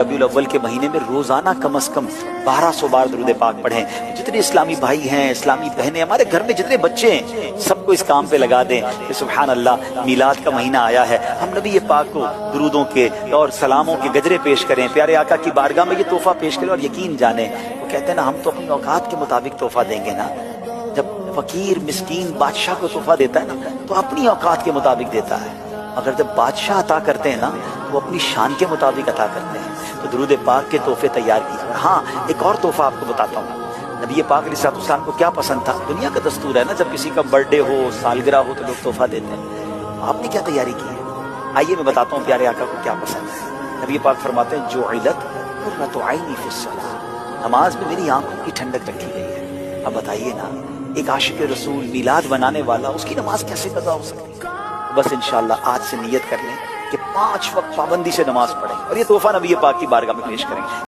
रबीउल अव्वल के महीने में रोजाना कम से कम 1200 बार दुरूद पाक पढ़ें। जितने इस्लामी भाई हैं, इस्लामी बहनें, हमारे घर में जितने बच्चे हैं, सबको इस काम पे लगा दें कि सुभान अल्लाह, मीलाद का महीना आया है, हम नबी पाक को दुरूदों के और सलामों के गजरे पेश करें, प्यारे आका की बारगाह में ये तोहफा पेश करें। और यकीन जाने, वो कहते हैं ना, हम तो अपनी औकात के मुताबिक तोहफा देंगे ना। जब फकीर मिस्कीन बादशाह को तोहफा देता है ना, तो अपनी औकात के मुताबिक देता है। अगर जब बादशाह अता करते हैं ना, तो वो अपनी शान के मुताबिक अता करते हैं। तो दुरूद पाक के तोहफे तैयार कीजिए। हाँ, एक और तोहफा आपको बताता हूँ। नबी पाक अलैहिस्सलाम को क्या पसंद था? दुनिया का दस्तूर है ना, जब किसी का बर्थडे हो, सालगिरह हो, तो लोग तोहफा देते हैं। आपने क्या तैयारी की है? आइए मैं बताता हूँ प्यारे आका को क्या पसंद है। नबी पाक फरमाते हैं, जुइलत कुर्रतु ऐनी फिस्सलाह, नमाज में मेरी आंखों की ठंडक रखी गई है। अब बताइए ना, एक आशिक रसूल, मीलाद बनाने वाला, उसकी नमाज कैसे कज़ा हो सकती है? बस इंशाअल्लाह आज से नियत कर लें कि 5 वक्त पाबंदी से नमाज पढ़ें और ये तोहफा नबी पाक की बारगाह में पेश करेंगे।